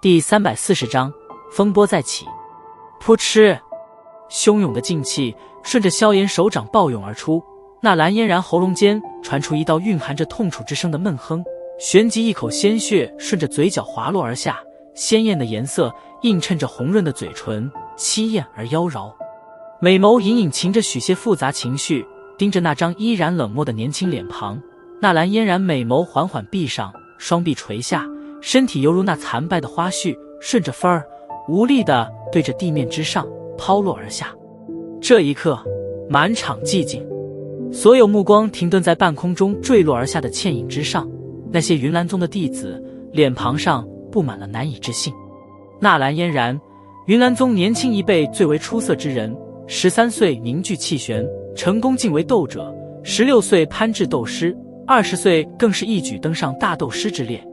第340章，风波再起。噗嗤，汹涌的劲气顺着萧炎手掌暴涌而出，纳兰嫣然喉咙间传出一道蕴含着痛楚之声的闷哼，旋即一口鲜血顺着嘴角滑落而下，鲜艳的颜色映衬着红润的嘴唇，凄艳而妖娆。美眸隐隐噙着许些复杂情绪，盯着那张依然冷漠的年轻脸庞。纳兰嫣然美眸缓缓闭上，双臂垂下，身体犹如那残败的花絮，顺着风儿无力地对着地面之上抛落而下。这一刻，满场寂静，所有目光停顿在半空中坠落而下的倩影之上。那些云岚宗的弟子脸庞上布满了难以置信。纳兰嫣然，云岚宗年轻一辈最为出色之人，13岁凝聚气旋，成功晋为斗者，16岁攀至斗师，20岁更是一举登上大斗师之列。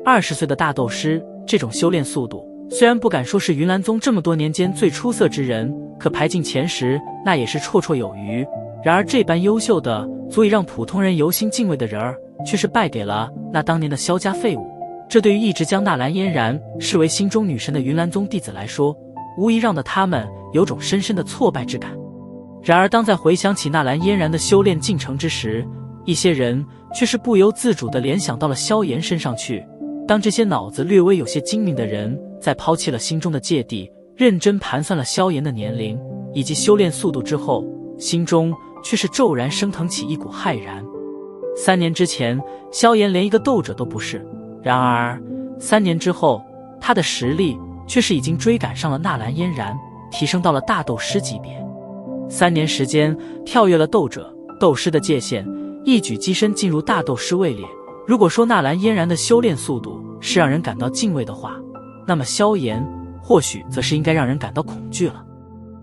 20岁的大斗师，这种修炼速度虽然不敢说是云岚宗这么多年间最出色之人，可排进前10那也是绰绰有余。然而这般优秀的足以让普通人由心敬畏的人儿，却是败给了那当年的萧家废物。这对于一直将纳兰嫣然视为心中女神的云岚宗弟子来说，无疑让得他们有种深深的挫败之感。然而当在回想起纳兰嫣然的修炼进程之时，一些人却是不由自主地联想到了萧炎身上去。当这些脑子略微有些精明的人在抛弃了心中的芥蒂，认真盘算了萧炎的年龄以及修炼速度之后，心中却是骤然升腾起一股骇然。3年之前，萧炎连一个斗者都不是，然而3年之后，他的实力却是已经追赶上了纳兰嫣然，提升到了大斗师级别。3年时间，跳跃了斗者、斗师的界限，一举跻身进入大斗师位列。如果说纳兰嫣然的修炼速度是让人感到敬畏的话，那么萧炎或许则是应该让人感到恐惧了。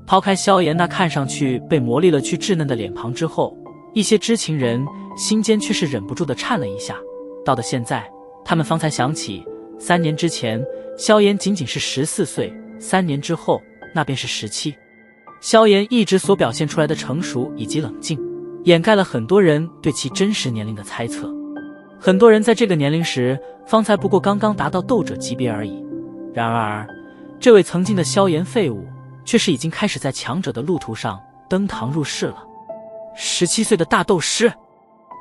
抛开萧炎那看上去被磨砺了去稚嫩的脸庞之后，一些知情人心间却是忍不住地颤了一下。到了现在，他们方才想起3年之前萧炎仅仅是14岁，3年之后那便是17。萧炎一直所表现出来的成熟以及冷静，掩盖了很多人对其真实年龄的猜测。很多人在这个年龄时方才不过刚刚达到斗者级别而已，然而这位曾经的萧炎废物却是已经开始在强者的路途上登堂入室了。17岁的大斗师，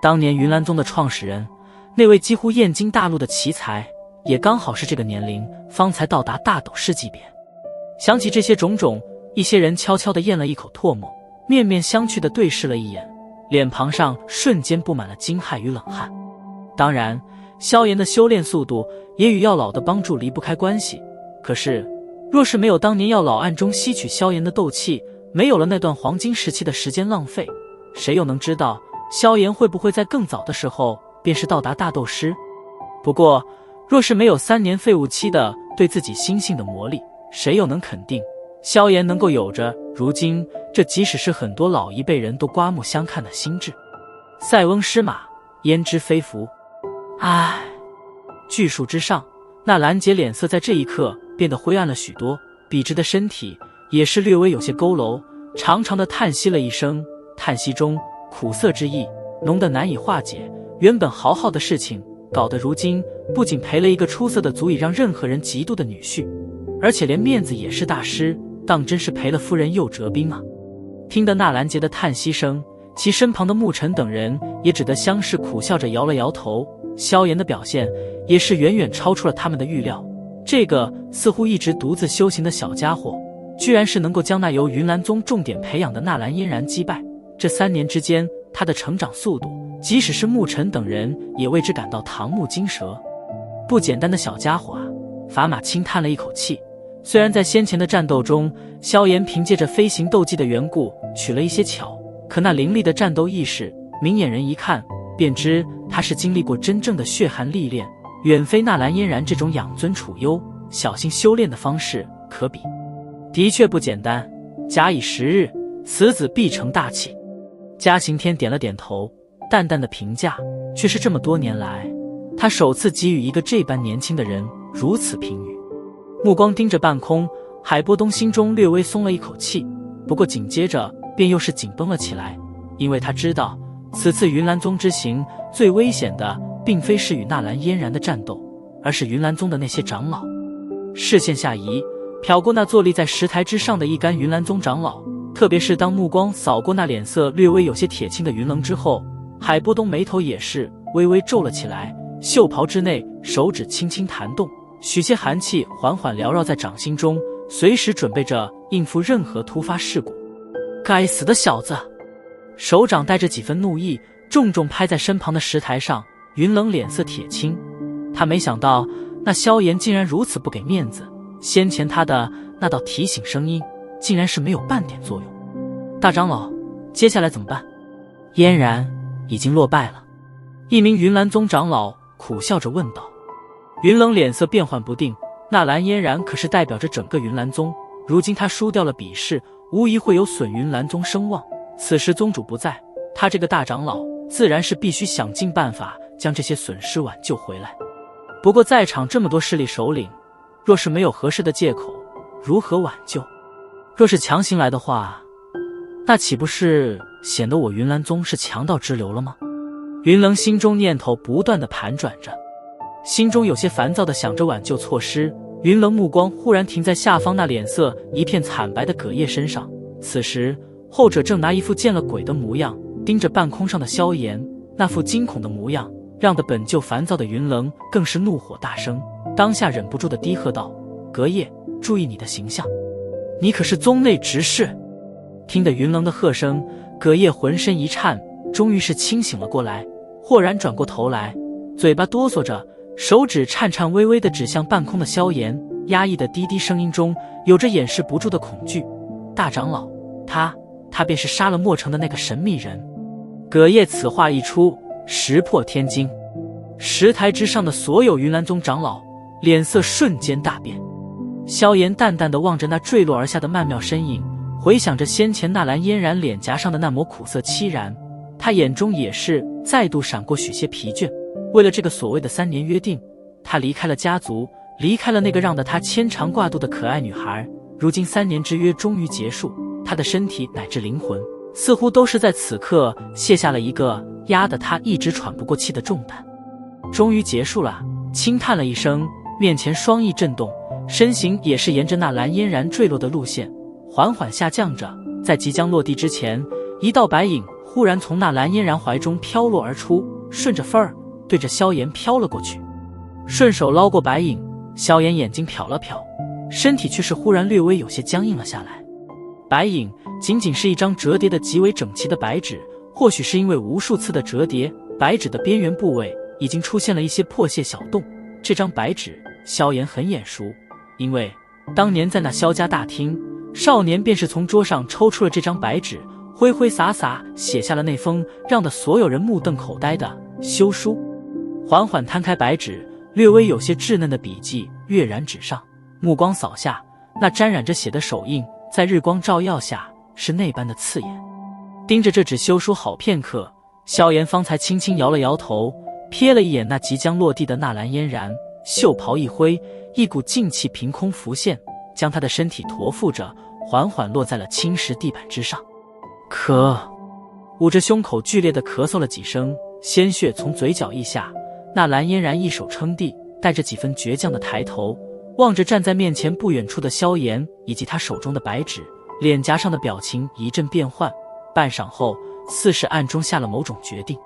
当年云岚宗的创始人，那位几乎燕京大陆的奇才，也刚好是这个年龄方才到达大斗师级别。想起这些种种，一些人悄悄地咽了一口唾沫，面面相觑地对视了一眼，脸庞上瞬间布满了惊骇与冷汗。当然，萧炎的修炼速度也与药老的帮助离不开关系，可是若是没有当年药老暗中吸取萧炎的斗气，没有了那段黄金时期的时间浪费，谁又能知道萧炎会不会在更早的时候便是到达大斗师？不过若是没有3年废物期的对自己心性的磨砺，谁又能肯定萧炎能够有着如今这即使是很多老一辈人都刮目相看的心智？塞翁失马，焉知非福。唉，巨树之上，纳兰杰脸色在这一刻变得灰暗了许多，笔直的身体也是略微有些佝偻，长长的叹息了一声，叹息中苦涩之意浓得难以化解。原本豪好的事情，搞得如今不仅赔了一个出色的足以让任何人嫉妒的女婿，而且连面子也是大失，当真是赔了夫人又折兵啊。听得纳兰杰的叹息声，其身旁的牧尘等人也只得相视苦笑着摇了摇头。萧炎的表现也是远远超出了他们的预料，这个似乎一直独自修行的小家伙，居然是能够将那由云岚宗重点培养的纳兰嫣然击败。这3年之间，他的成长速度，即使是牧尘等人也为之感到瞠目惊舌。不简单的小家伙啊！法玛轻叹了一口气。虽然在先前的战斗中，萧炎凭借着飞行斗技的缘故取了一些巧，可那凌厉的战斗意识，明眼人一看便知他是经历过真正的血汗历练，远非纳兰嫣然这种养尊处优、小心修炼的方式可比。的确不简单，假以时日，此子必成大器。嘉刑天点了点头，淡淡的评价，却是这么多年来，他首次给予一个这般年轻的人如此评语。目光盯着半空，海波东心中略微松了一口气，不过紧接着便又是紧绷了起来，因为他知道此次云岚宗之行最危险的并非是与纳兰嫣然的战斗，而是云岚宗的那些长老。视线下移，瞟过那坐立在石台之上的一干云岚宗长老，特别是当目光扫过那脸色略微有些铁青的云棱之后，海波东眉头也是微微皱了起来，袖袍之内手指轻轻弹动，许些寒气缓缓缭绕在掌心中，随时准备着应付任何突发事故。该死的小子！手掌带着几分怒意，重重拍在身旁的石台上。云冷脸色铁青，他没想到那萧炎竟然如此不给面子，先前他的那道提醒声音竟然是没有半点作用。大长老，接下来怎么办？嫣然已经落败了。一名云岚宗长老苦笑着问道。云冷脸色变幻不定，纳兰嫣然可是代表着整个云岚宗，如今他输掉了比试，无疑会有损云岚宗声望。此时宗主不在，他这个大长老自然是必须想尽办法将这些损失挽救回来。不过在场这么多势力首领，若是没有合适的借口，如何挽救？若是强行来的话，那岂不是显得我云岚宗是强盗之流了吗？云棱心中念头不断地盘转着，心中有些烦躁地想着挽救措施。云棱目光忽然停在下方那脸色一片惨白的葛叶身上，此时后者正拿一副见了鬼的模样盯着半空上的萧炎，那副惊恐的模样让得本就烦躁的云棱更是怒火大生，当下忍不住的低喝道：葛叶，注意你的形象，你可是宗内执事。听得云棱的喝声，葛叶浑身一颤，终于是清醒了过来，豁然转过头来，嘴巴哆嗦着，手指颤颤巍巍地指向半空的萧炎，压抑的低低声音中有着掩饰不住的恐惧：大长老，他便是杀了莫城的那个神秘人。葛叶此话一出，石破天惊，石台之上的所有云岚宗长老脸色瞬间大变。萧炎淡淡地望着那坠落而下的曼妙身影，回想着先前纳兰嫣然脸颊上的那抹苦涩凄然，他眼中也是再度闪过许些疲倦。为了这个所谓的3年约定，他离开了家族，离开了那个让得他牵肠挂肚的可爱女孩。如今3年之约终于结束，他的身体乃至灵魂似乎都是在此刻卸下了一个压得他一直喘不过气的重担。终于结束了，轻叹了一声，面前双翼震动，身形也是沿着那蓝嫣然坠落的路线缓缓下降着。在即将落地之前，一道白影忽然从那蓝嫣然怀中飘落而出，顺着风儿对着萧炎飘了过去。顺手捞过白影，萧炎眼睛瞟了瞟，身体却是忽然略微有些僵硬了下来。白影仅仅是一张折叠的极为整齐的白纸，或许是因为无数次的折叠，白纸的边缘部位已经出现了一些破屑小洞。这张白纸萧炎很眼熟，因为当年在那萧家大厅，少年便是从桌上抽出了这张白纸，挥挥洒洒写下了那封让得所有人目瞪口呆的休书。缓缓摊开白纸，略微有些稚嫩的笔迹跃然纸上，目光扫下，那沾染着血的手印在日光照耀下是那般的刺眼。盯着这纸休书好片刻，萧炎方才轻轻摇了摇头，瞥了一眼那即将落地的纳兰嫣然，袖袍一挥，一股劲气凭空浮现，将他的身体驮负着缓缓落在了青石地板之上。捂着胸口剧烈地咳嗽了几声，鲜血从嘴角溢下。纳兰嫣然一手撑地，带着几分倔强的抬头望着站在面前不远处的萧炎以及他手中的白纸，脸颊上的表情一阵变幻，半晌后似是暗中下了某种决定。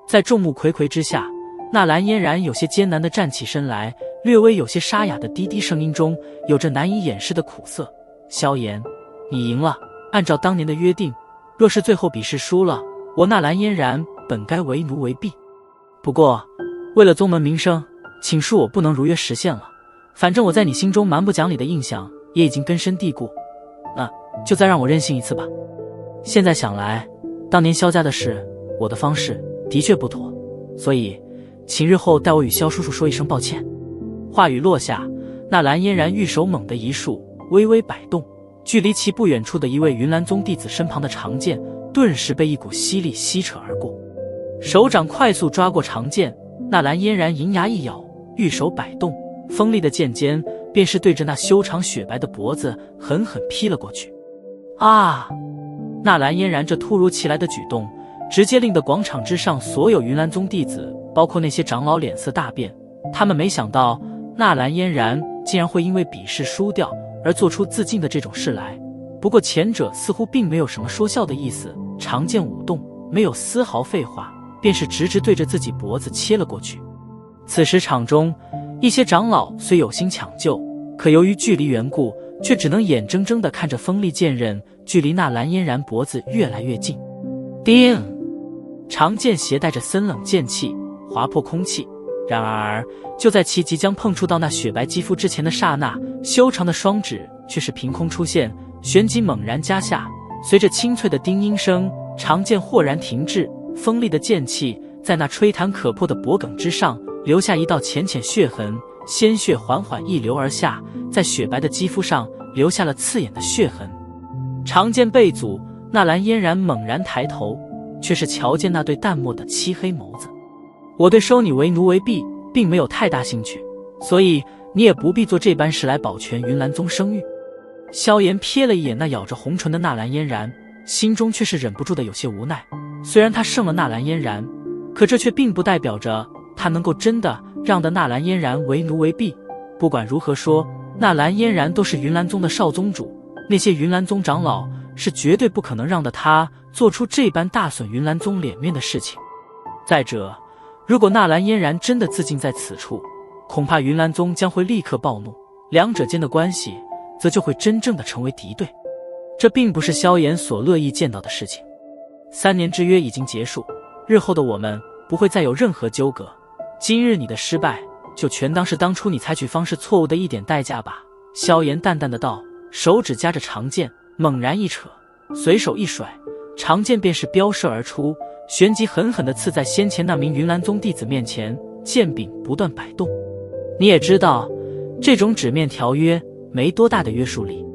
在众目睽睽之下，纳兰嫣然有些艰难地站起身来，略微有些沙哑的低低声音中有着难以掩饰的苦涩：萧炎，你赢了，按照当年的约定，若是最后比试输了，我纳兰嫣然本该为奴为婢，不过为了宗门名声，请恕我不能如约实现了。反正我在你心中蛮不讲理的印象也已经根深蒂固，那就再让我任性一次吧。现在想来，当年萧家的事，我的方式的确不妥，所以请日后代我与萧叔叔说一声抱歉。话语落下，那蓝嫣然玉手猛地一竖，微微摆动，距离其不远处的一位云岚宗弟子身旁的长剑顿时被一股吸力吸扯而过。手掌快速抓过长剑，那蓝嫣然银牙一咬，玉手摆动，锋利的剑尖便是对着那修长雪白的脖子狠狠劈了过去。啊！纳兰嫣然这突如其来的举动，直接令得广场之上所有云岚宗弟子，包括那些长老脸色大变。他们没想到纳兰嫣然竟然会因为比试输掉而做出自尽的这种事来。不过前者似乎并没有什么说笑的意思，长剑舞动，没有丝毫废话，便是直直对着自己脖子切了过去。此时场中一些长老虽有心抢救，可由于距离缘故，却只能眼睁睁地看着锋利剑刃距离那蓝嫣然脖子越来越近。叮！长剑携带着森冷剑气划破空气，然而就在其即将碰触到那雪白肌肤之前的刹那，修长的双指却是凭空出现，旋即猛然夹下，随着清脆的叮音声，长剑豁然停滞，锋利的剑气在那吹弹可破的脖颈之上留下一道浅浅血痕，鲜血缓缓溢流而下，在雪白的肌肤上留下了刺眼的血痕。长剑被阻，纳兰嫣然猛然抬头，却是瞧见那对淡漠的漆黑眸子。我对收你为奴为婢并没有太大兴趣，所以你也不必做这般事来保全云岚宗声誉。萧炎瞥了一眼那咬着红唇的纳兰嫣然，心中却是忍不住的有些无奈。虽然他胜了纳兰嫣然，可这却并不代表着他能够真的让得纳兰嫣然为奴为婢。不管如何说，纳兰嫣然都是云岚宗的少宗主，那些云岚宗长老是绝对不可能让得他做出这般大损云岚宗脸面的事情。再者，如果纳兰嫣然真的自尽在此处，恐怕云岚宗将会立刻暴怒，两者间的关系则就会真正的成为敌对。这并不是萧炎所乐意见到的事情。3年之约已经结束，日后的我们不会再有任何纠葛。今日你的失败，就全当是当初你采取方式错误的一点代价吧。萧炎淡淡的道，手指夹着长剑，猛然一扯，随手一甩，长剑便是飙射而出，旋即狠狠地刺在先前那名云岚宗弟子面前，剑柄不断摆动。你也知道，这种纸面条约没多大的约束力。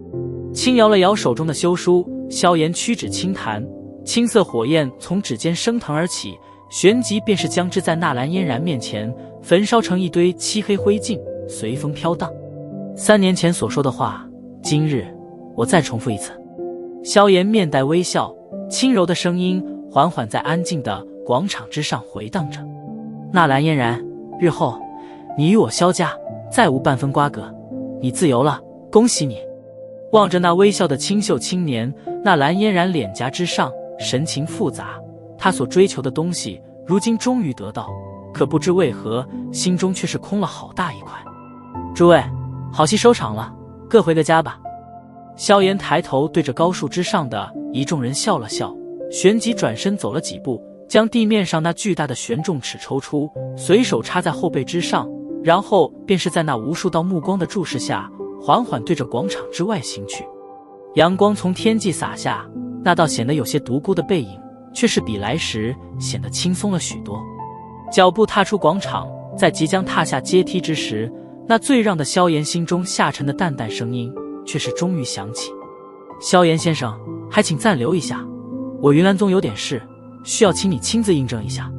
轻摇了摇手中的休书，萧炎屈指轻弹，青色火焰从指尖升腾而起，旋即便是将之在纳兰嫣然面前焚烧成一堆漆黑灰烬，随风飘荡。3年前所说的话，今日我再重复一次。萧炎面带微笑，轻柔的声音缓缓在安静的广场之上回荡着。纳兰嫣然，日后你与我萧家再无半分瓜葛，你自由了，恭喜你。望着那微笑的清秀青年，纳兰嫣然脸颊之上神情复杂，他所追求的东西如今终于得到，可不知为何心中却是空了好大一块。诸位，好戏收场了，各回个家吧。萧炎抬头对着高树之上的一众人笑了笑，旋即转身走了几步，将地面上那巨大的悬重尺抽出，随手插在后背之上，然后便是在那无数道目光的注视下，缓缓对着广场之外行去。阳光从天际洒下，那道显得有些独孤的背影却是比来时显得轻松了许多。脚步踏出广场，在即将踏下阶梯之时，那最让的萧炎心中下沉的淡淡声音却是终于响起。萧炎先生，还请暂留一下，我云岚宗有点事需要请你亲自印证一下。